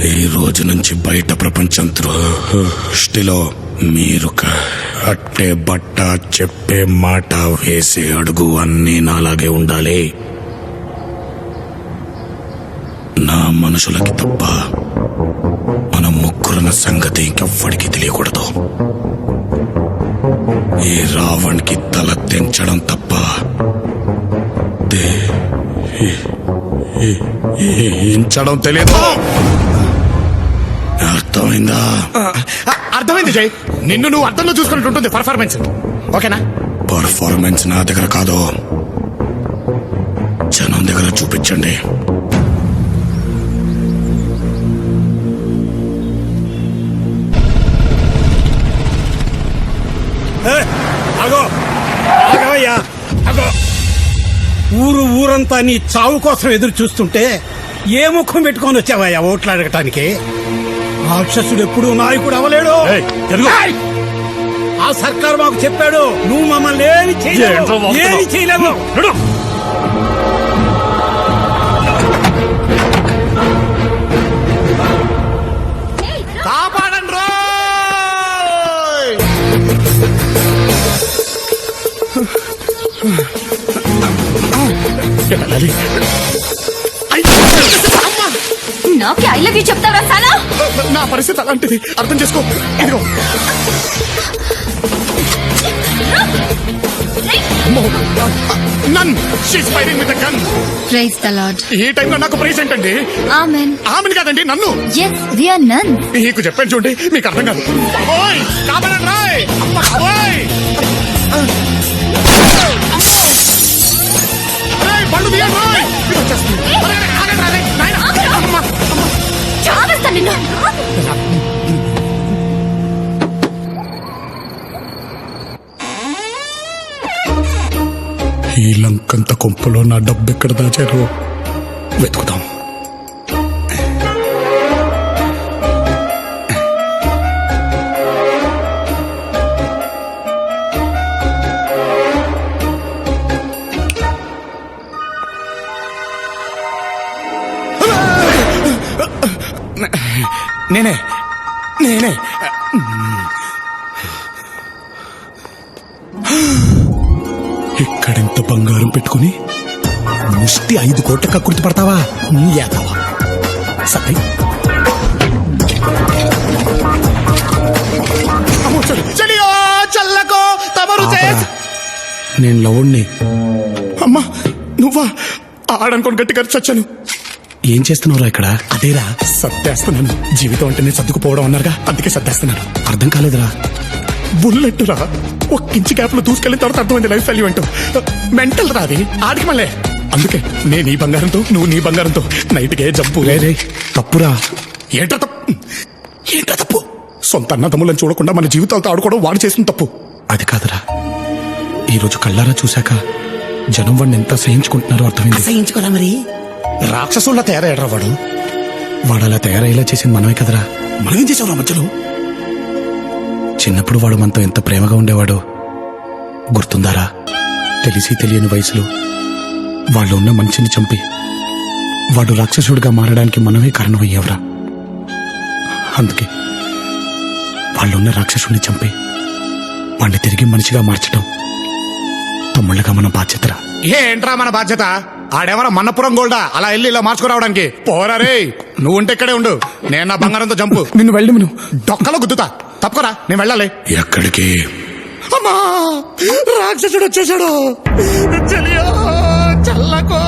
ఈ రోజు నుంచి బయట ప్రపంచం దృష్టిలో మీరు అట్టే బట్ట చెప్పే మాట వేసే అడుగు అన్నీ నాలాగే ఉండాలి. నా మనుషులకి తప్ప మన ముగ్గురున్న సంగతి ఇంకెవ్వడికి తెలియకూడదు. ఈ రావణ్కి తల తెంచడం తప్ప ఇంచడం తెలియదు. అర్థమైందా? అర్థమైంది జై. నిన్ను నువ్వు అర్థంలో చూసుకున్నట్టు ఉంటుంది పర్ఫార్మెన్స్. ఓకేనా? పర్ఫార్మెన్స్ నా దగ్గర కాదు, జనం దగ్గర చూపించండి. ఊరంతా నీ చావు కోసం ఎదురు చూస్తుంటే ఏ ముఖం పెట్టుకొని వచ్చావయ్యా ఓట్లాడటానికి? రాక్షసుడు ఎప్పుడు నాయకుడు అవలేడు. ఆ సర్కారు మాకు చెప్పాడు, నువ్వు మమ్మల్ని ఏమి చేయలేవు. కాపాడండి రోయ్. నాకే ఐ లవ్ యూ చెప్తావరా సాలా? నా పరిస్థితి అలాంటిది, అర్థం చేసుకో. ఇదిగో nun she's firing with a gun. Praise the lord. ఈ టైంలో నాకు ప్రైజ్ ఏంటండి? ఆమెన్. ఆమెన్ కాదండి, నన్ను. yes we are none. మీకు చెప్పాను చూడండి, మీకు అర్థం కాదు. ఓయ్ కాపాడండి రాయ్. అమ్మ ఓయ్ బండు తీయండి రాయ్. చావస్తా నిన్ను. ఈ లంకంత కొంపలో నా డబ్బు ఎక్కడ దాచారో వెతుకుదాం. నేనే ఇక్కడెంత బంగారం పెట్టుకుని ముష్టి 5 కోట్ల కక్కుర్తి పడతావా? యాదవా సరే. చల్లకో తమరు నేను లవుణ్ణి. అమ్మా నువ్వా? ఆడనుకోని గట్టి ఖర్చు వచ్చాను. ఏం చేస్తున్నావురా ఇక్కడ? అదేరా సర్దేస్తున్నాను. జీవితం అంటేనే సర్దుకుపోవడం అన్నారుగా, అందుకే సర్దేస్తున్నాను. అర్థం కాలేదురా. బుల్లెట్ రా, ఒక్కించి గ్యాప్ లో దూసుకెళ్ళిన తర్వాత అర్థమైంది లైఫ్ వాల్యూ ఏంటో. మెంటల్ రాది ఆడికి మళ్ళీ. అందుకే నేను ఈ బంగారంతో, నువ్వు నీ బంగారంతో నైట్కే జంపు. లేదే తప్పురా. ఏంటో తప్పు? సొంత అన్నదమ్ములను చూడకుండా మన జీవితాలతో ఆడుకోవడం వాడు చేసిన తప్పు. అది కాదురా, ఈరోజు కళ్ళారా చూశాక జనం వాడిని ఎంత సహించుకుంటున్నారో అర్థమైంది. సహించుకోరా మరి. రాక్షసుల్లా తయారయ్యాడ్రా వాడు. వాడు అలా తయారయ్యేలా చేసింది మనమే కదరా. మనం ఏం చేసావురా మధ్యలో? చిన్నప్పుడు వాడు మనతో ఎంత ప్రేమగా ఉండేవాడో గుర్తుందారా? తెలిసి తెలియని వయసులో వాళ్ళు ఉన్న మనిషిని చంపి వాడు రాక్షసుడిగా మారడానికి మనమే కారణమయ్యేవరా. అందుకే వాళ్ళున్న రాక్షసుడిని చంపి వాడిని తిరిగి మనిషిగా మార్చడం తమ్ముళ్ళగా మన బాధ్యతరా. ఏంట్రా మన బాధ్యత? ఆడేమన్నా మన్నపురం గోల్డా అలా వెళ్ళి ఇలా మార్చుకురావడానికి? పోరా రే, నువ్వు ఉంటే ఇక్కడే ఉండు. నేను నా బంగారంతో చంపు. నిన్ను వెళ్ళి నువ్వు డొక్కలో గుద్దుతా. తప్పకరా, నేను వెళ్ళాలి. ఎక్కడికి? అమ్మా రాక్షసుడు వచ్చేసాడు. చలియో చల్లకో.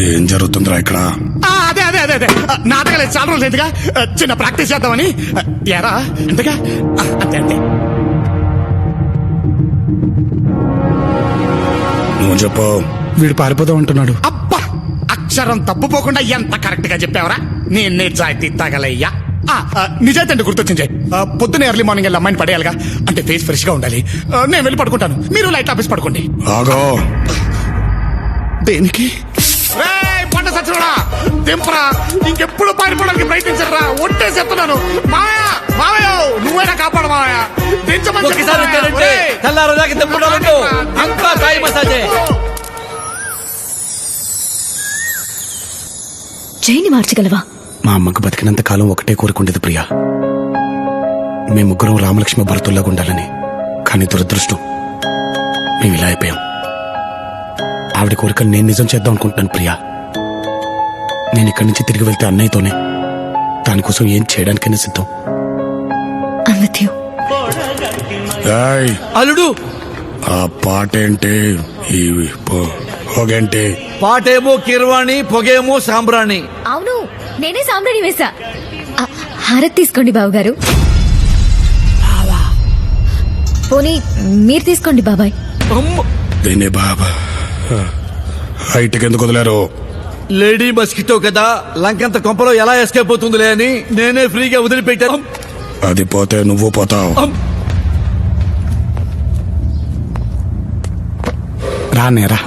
ఏం జరుగుతుందిరా ఇక్కడ? అదే అదే అదే అదే నాటకాలు చాలా రోజులు లేదుగా, చిన్న ప్రాక్టీస్ చేద్దామని. ఎరా అంతేగా? అంతే అంతే. నువ్వు చెప్పు. వీడు పారిపోదాం అంటున్నాడు. అబ్బా అక్షరం తప్పుపోకుండా ఎంత కరెక్ట్ గా చెప్పావరా. నేను నిజాయితీ తగలయ్యా. నిజాయితీ అంటే గుర్తొచ్చింది. పొద్దున్న ఎర్లీ మార్నింగ్ వెళ్ళి అమ్మాయిని పడేయాలిగా, అంటే ఫేస్ ఫ్రెష్ గా ఉండాలి. నేను వెళ్ళి పడుకుంటాను, మీరు లైట్ ఆఫీస్ పడుకోండి. ఆగో. దేనికి? పంట సచ్చినోడా, దింపరా. ఇంకెప్పుడు పారిపోవడానికి ప్రయత్నించరా. ఒట్టే చెప్తున్నాను. మావయ్య మావయ్య నువ్వైనా కాపాడు మావయ్య. దించమని చెప్పు ఒకసారి మావయ్య. వచ్చారంటే ఒరేయ్. తెల్లారదాకా దింపడాలంటూ అంతా కాయ మసాజే. జైని మార్చగలవా? మా అమ్మకు బతికినంత కాలం ఒకటే కోరుకుండేది ప్రియా, మేము ముగ్గురం రామలక్ష్మి భరతుల్లాగా ఉండాలని. కానీ దురదృష్టం, మేము ఇలా అయిపోయాం. ఆవిడ కోరికలు నేను నిజం చేద్దాం అనుకుంటున్నాను ప్రియా. నేను ఇక్కడి నుంచి తిరిగి వెళ్తే అన్నయ్యతోనే. దానికోసం ఏం చేయడానికైనా సిద్ధం. I'm with you. ఏయ్, అల్లుడు ఆ పాట ఏంటి? ఈ పొగేంటి? పాటేమో కిర్వాణి, పొగేమో సాంబ్రాణి. అవును, నేనే సాంబ్రాణి వేసా. హారతి తీసుకోండి బావగారు. పోనీ మీరు తీసుకోండి బాబాయ్. అమ్మ. దీన్ని బాబా హైట్కి ఎందుకు వదిలేరు? లేడీ మస్కిటో కదా, లంకంత కొంపలో ఎలా ఎస్కేప్ అవుతుందిలే అని నేనే ఫ్రీగా వదిలిపెట్టాను. అది పోతే నువ్వు పోతావు. రా నేరా.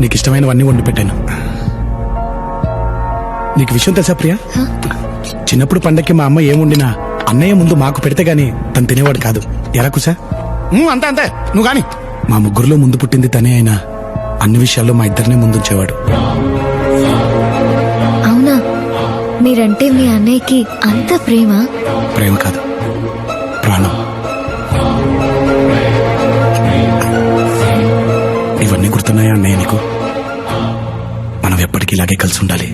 నీకు ఇష్టమైనవన్నీ వండి పెట్టాను. నీకు విషయం తెలుసా ప్రియా? చిన్నప్పుడు పండక్కి మా అమ్మ ఏం వండినా అన్నయ్య ముందు మాకు పెడితే గాని తను తినేవాడు కాదు. ఎరా కుసా? అంతే అంతే, నువ్వు గాని. మా ముగ్గురులో ముందు పుట్టింది తనే అయినా అన్ని విషయాల్లో మా ఇద్దరినే ముందుంచేవాడు. అవునా? మీరంటే మీ అన్నయ్యకి అంత ప్రేమ? ప్రేమ కాదు, ప్రాణం. ఇవన్నీ గుర్తున్నాయా అన్నయ్య నీకు? మనం ఎప్పటికీ ఇలాగే కలిసి ఉండాలి.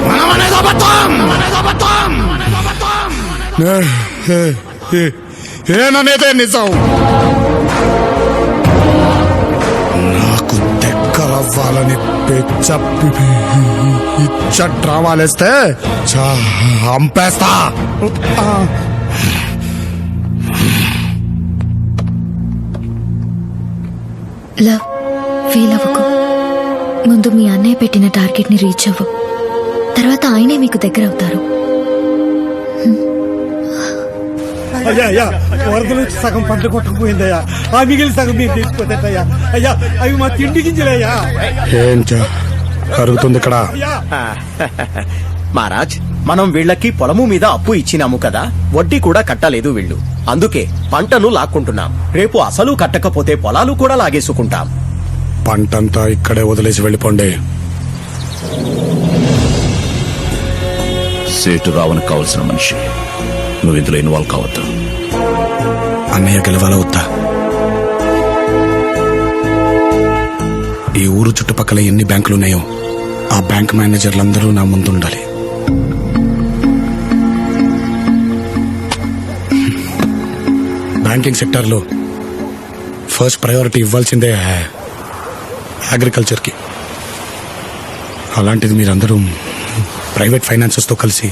మనమనేది అబద్ధం. మనమనేది అబద్ధం. మనమనేది అబద్ధం. ఏననేదే నిజం. నాకు దగ్గరవ్వాలని ఇచ్చ డ్రామాలేస్తే చంపేస్తా. లవ్ ఫీల్ అవ్వకు. ముందు మీ అన్నయ్య పెట్టిన టార్గెట్ ని రీచ్ అవ్వు, తర్వాత ఆయనే మీకు దగ్గర అవుతారు. అయ్యా అయ్యా, వరద నుంచి సగం పంట కొట్టుకుపోయిందయ్యా. ఆ మిగిలిన సగం మీరు తీసుకోదయ్యా. అయ్యా, అవి మా తిండి గింజలయ్యా. ఏం జరుగుతుంది ఇక్కడ? మహారాజ్, మనం వీళ్ళకి పొలము మీద అప్పు ఇచ్చినాము కదా, వడ్డీ కూడా కట్టలేదు వీళ్ళు. అందుకే పంటను లాక్కుంటున్నాం. రేపు అసలు కట్టకపోతే పొలాలు కూడా లాగేసుకుంటాం. పంటంతా ఇక్కడే వదిలేసి వెళ్ళిపోండి. సేటు రావణ్ కావలసిన మనిషి నువ్వు ఇందులో ఇన్వాల్వ్ కావద్దు. అన్నయ్య గెలవాలా వద్దా? ఈ ఊరు చుట్టుపక్కల ఎన్ని బ్యాంకులున్నాయో ఆ బ్యాంక్ మేనేజర్లందరూ నా ముందుండాలి. బ్యాంకింగ్ సెక్టార్లో ఫస్ట్ ప్రయారిటీ ఇవ్వాల్సిందే అగ్రికల్చర్కి. అలాంటిది మీరందరూ ప్రైవేట్ ఫైనాన్సెస్తో కలిసి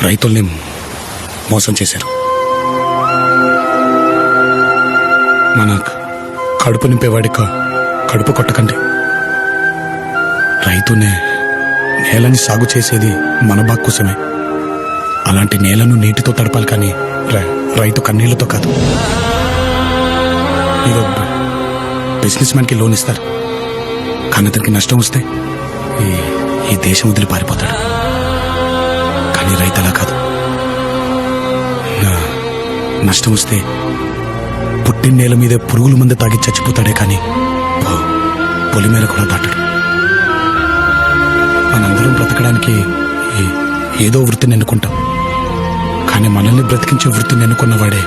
రైతుల్ని మోసం చేశారు. మన కడుపు నింపేవాడి కడుపు కొట్టకండి. రైతునే నేలని సాగు చేసేది మన బాక్కుసమే. అలాంటి నేలను నీటితో తడపాలి, కానీ రైతు కన్నీళ్లతో కాదు. మీరు బిజినెస్ మ్యాన్ కి లోన్ ఇస్తారు, కానీ అతనికి నష్టం వస్తే ఈ దేశం వదిలి పారిపోతాడు. కానీ రైతు అలా కాదు. నష్టం వస్తే పుట్టిన నేల మీద పురుగుల మందు తాగి చచ్చిపోతాడే, కానీ పొలిమేర కూడా దాటడు. మనందరం బ్రతకడానికి ఏదో వృత్తిని ఎన్నుకుంటాం, కానీ మనల్ని బ్రతికించే వృత్తిని ఎన్నుకున్నవాడే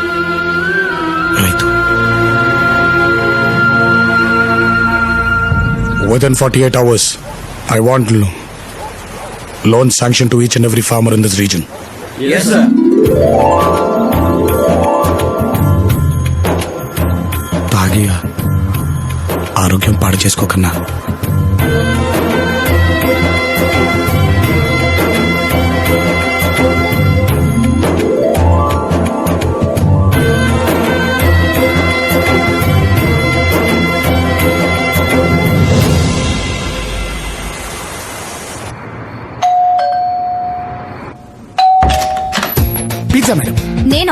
రైతు. Within 48 hours, I want loan sanction to each and every farmer in this region. Yes, sir. తాగి ఆరోగ్యం పాడు చేసుకోకన్నా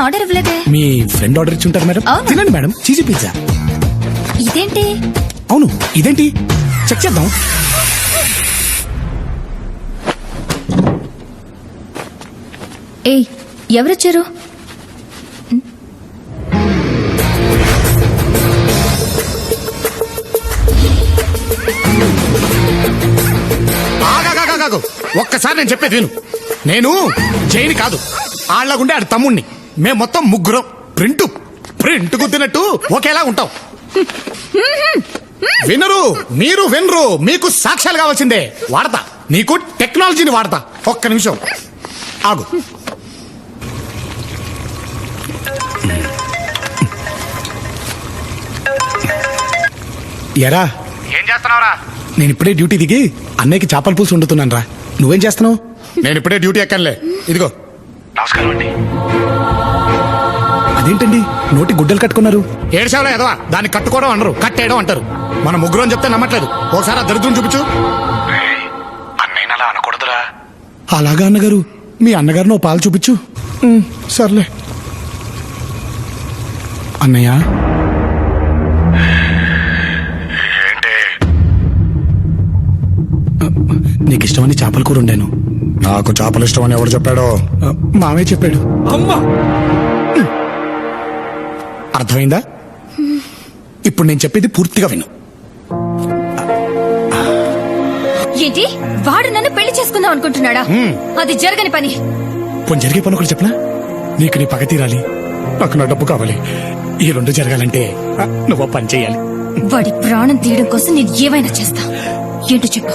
ఆర్డర్ ఇవ్వలేదే. మీ ఫ్రెండ్ ఆర్డర్ ఇచ్చి ఉంటారు మేడం. అవును. తినండి మేడం, చీజీ పిజ్జా. ఇదేంటి? అవును, ఇదేంటి? చెక్ చేద్దాం. ఏయ్, ఎవరొచ్చారు? ఆగాగాగాగాగు. ఒక్కసారి నేను చెప్పేది విను. నేను జైని కాదు, ఆళ్లగుండే ఆడి తమ్ముణ్ణి. మేము మొత్తం ముగ్గురం ప్రింట్ గుద్దినట్టు ఒకేలా ఉంటాం. వినరు, మీరు వినరు. మీకు సాక్ష్యాలు కావాల్సిందే. వాడతా, నీకు టెక్నాలజీని వాడతా. ఒక్క నిమిషం ఆగు. ఎరా, ఏం చేస్తున్నావురా? నేను ఇప్పుడే డ్యూటీ దిగి అన్నయ్యకి చేపల పులుసు వండుతున్నాను రా. నువ్వేం చేస్తున్నావు? నేను ఇప్పుడే డ్యూటీ ఎక్కనులే. ఇదిగో. నమస్కారం అండి. అదేంటండి నోటి గుడ్డలు కట్టుకున్నారు? ఏడ్చావులే ఎదవా, దాన్ని కట్టుకోవడం అనరు, కట్టేయడం అంటారు. మన ముగ్గురు అని చెప్తే నమ్మట్లేదు. ఒకసారి ఆ దరిద్రం చూపించు. అన్నయ్య అలా అనకూడదురా. అలాగా అన్నగారు, మీ అన్నగారిని ఓ పాలు చూపించు. సర్లే అన్నయ్య. నీకు ఇష్టమని చేపల కూర వండాను. నాకు చేపలు ఇష్టమని ఎవరు చెప్పాడో? మామే చెప్పాడు. అమ్మా, అర్థమైందా? ఇప్పుడు నేను చెప్పేది పూర్తిగా విను. ఏంటి? వాడు నన్ను పెళ్లి చేసుకుందాం అనుకుంటున్నాడా? అది జరగని పని. పోనీ జరిగే పని ఒకటి చెప్పనా? నీకు నీ పగ తీరాలి, నాకు నా డబ్బు కావాలి. ఈ రెండు జరగాలంటే నువ్వు పని చేయాలి. వాడి ప్రాణం తీయడం కోసం నేను ఏమైనా చేస్తా. ఏంటో చెప్పు.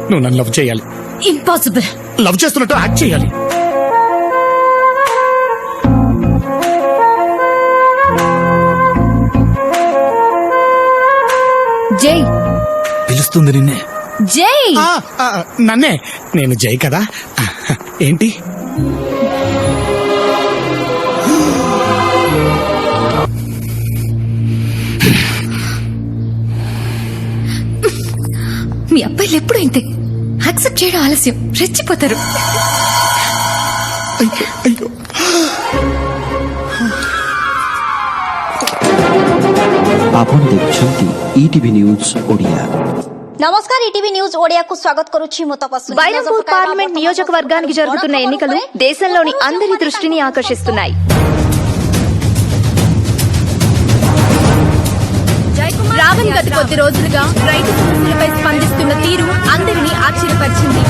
నువ్వు నన్ను లవ్ చేయాలి. ఇంపాసిబుల్. లవ్ చేస్తున్నట్టు యాక్ట్ చేయాలి. జై పిలుస్తుంది నిన్నే. జై. నన్నే. నేను జై కదా. ఏంటి? మీ అబ్బాయిలు ఎప్పుడు ఇంతే. యాక్సెప్ట్ చేయడం ఆలస్యం, రెచ్చిపోతారు. అయ్యో, ଆପଣ ଦେଖୁଛନ୍ତି ଇଟିଭି ନ୍ୟୁଜ୍ ଓଡ଼ିଆ। నమస్కారం, ఈటీవీ న్యూస్ ఓడియాకు స్వాగత్ కరుచి ముతపస్సు. బైరంపూర్ పార్లమెంట్ నియోజకవర్గానికి జరుగుతున్న ఎన్నికలు దేశంలోని అందరి దృష్టిని ఆకర్షిస్తున్నాయి. రావణ్ గత కొద్ది రోజులుగా రైతు సమస్యలపై స్పందిస్తున్న తీరు అందరినీ ఆశ్చర్యపరిచింది.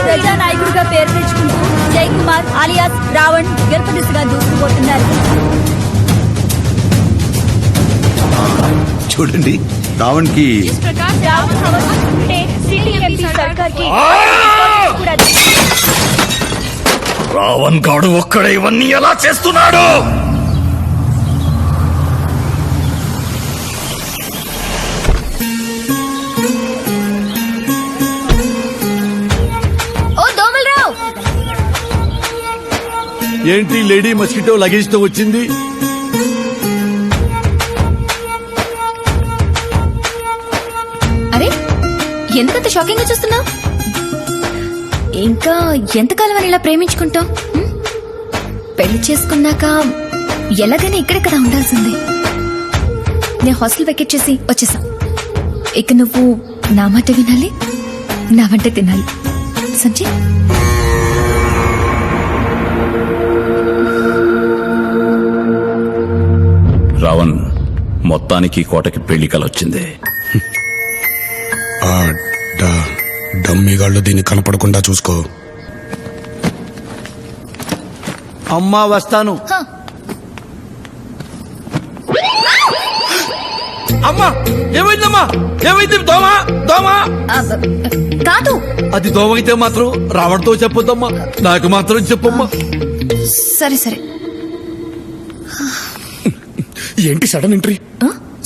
ప్రజానాయకుడిగా పేరు తెచ్చుకుంటూ జై కుమార్ ఆలియాస్ రావణ్ గర్భదిశగా దూసుకుపోతున్నారు. చూడండి, రావణ్ కి రావణ్ గాడు ఒక్కడే ఇవన్నీ ఎలా చేస్తున్నాడు? ఓ దోమలరావు, ఏంటి లేడీ మస్కిటో లగేజ్ తో వచ్చింది? అరే ఎందుకంత షాకింగ్ గా చూస్తున్నావు? ఇంకా ఎంతకాలం అని ఇలా ప్రేమించుకుంటాం? పెళ్లి చేసుకున్నాక ఎలాగైనా ఇక్కడే కదా ఉండాల్సింది. నేను హాస్టల్ వెకెట్ చేసి వచ్చేసా. ఇక నువ్వు నా మాట వినాలి, నా వంట తినాలి. సంజయ్, రావణ్ మొత్తానికి కోటకి పెళ్లి కలొచ్చింది. డమ్మిగాళ్ళు దీన్ని కనపడకుండా చూసుకో. అమ్మా వస్తాను. అమ్మా ఏమైందమ్మా? ఏమైంది? దోమ దోమ కాదు. అది దోమ అయితే మాత్రం రావణ్తో చెప్పొద్దమ్మా, నాకు మాత్రం చెప్పమ్మా. సరే సరే. ఏంటి సడన్ ఎంట్రీ?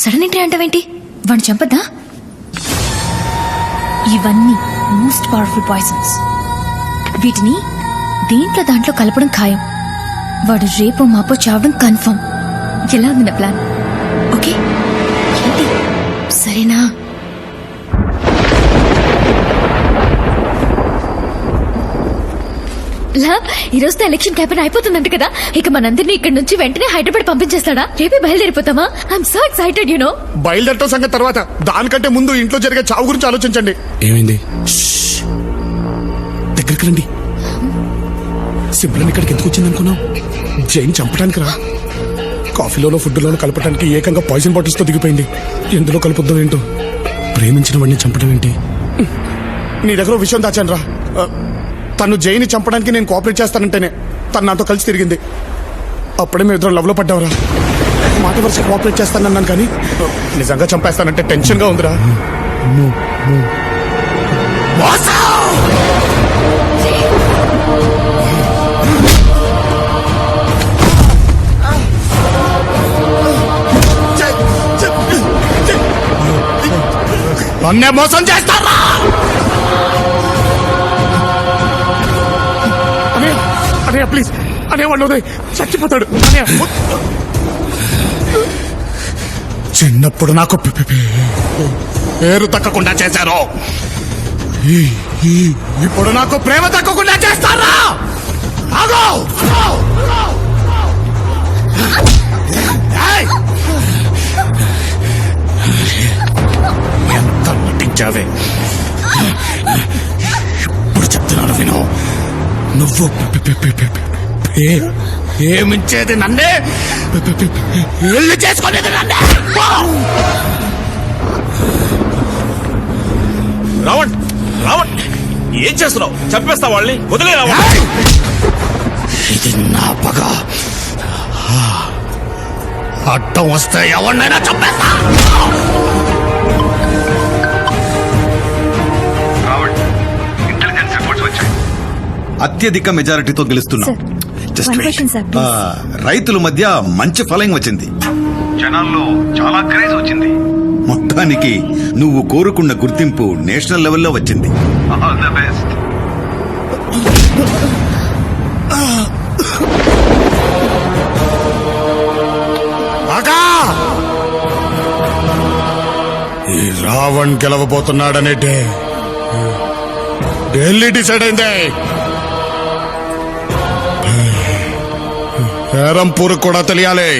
సడన్ ఎంట్రీ అంటావేంటి? వాడిని చంపద్దా? ఇవన్నీ మోస్ట్ పవర్ఫుల్ పాయిజన్స్. వీటిని దేంట్లో దాంట్లో కలపడం ఖాయం. వాడు రేపో మాపో చావడం కన్ఫర్మ్. ఎలా ఉంది నా ప్లాన్? ఓకే ఏంటి? సరేనా? లా ఈ రోజుతో ఎలక్షన్ క్యాంపెయిన్ అయిపోతుందంట కదా, ఇక మనందరినీ ఇక్కడ నుంచి వెంటనే హైదరాబాద్ పంపించేస్తాడా? రేపే బయలుదేరిపోతామా? I'm so excited you know. బయలుదేరటం సంగతి తర్వాత, దానికంటే ముందు ఇంట్లో జరిగే చావు గురించి ఆలోచించండి. ఏమైంది? దగ్గరికి రండి. సిబ్బంది ఇక్కడికి ఎందుకు వచ్చింది అనుకున్నావు? జైన్ చంపడానికి రా. కాఫీలోనో ఫుడ్లోనో కలపడానికి ఏకంగా పాయిజన్ బాటిల్స్ తో దిగిపోయింది. ఎందులో కలుపుద్దాం ఏంటో. ప్రేమించిన వాడిని చంపడం ఏంటి? నీ దగ్గర ఓ విషయం దాచాను రా. తను జైని చంపడానికి నేను కోఆపరేట్ చేస్తానంటేనే తను నాతో కలిసి తిరిగింది. అప్పుడే మేము ఇద్దరం లవ్ లో పడ్డావురా. మాట వరుస కోఆపరేట్ చేస్తానన్నాను కానీ నిజంగా చంపేస్తానంటే టెన్షన్ గా ఉందిరా. నన్నే మోసం చేస్తారా? అనే ప్లీజ్ అనే వాళ్ళు చచ్చిపోతాడు. చిన్నప్పుడు నాకు పేరు తక్కకుండా చేశారు, ఇప్పుడు నాకు ప్రేమ తక్కకుండా చేస్తారా? ఆగో! ఏయ్! ఎంత నటించావే. ఇప్పుడు చెప్తున్నాను విను. నువ్వు ఏమించేది నన్నే, ఇల్లు చేసుకునేది నన్నే. రావణ్ రావణ్ ఏం చేస్తున్నావు? చంపేస్తా వాళ్ళని, వదిలే రావణ్. ఇది నా పగ. అడ్డం వస్తే ఎవరినైనా చంపేస్తా. అత్యధిక మెజారిటీతో గెలుస్తున్నాం. One question, sir, please. రైతుల మధ్య మంచి ఫాలోయింగ్ వచ్చింది, జనాల్లో చాలా క్రేజ్ వచ్చింది. మొత్తానికి నువ్వు కోరుకున్న గుర్తింపు నేషనల్ లెవెల్లో వచ్చింది. All the best. ఈ రావణ్ గెలవబోతున్నాడనే ఢిల్లీ డిసైడ్ అయింది. పేరంపూర్ కూడా తెలియాలి.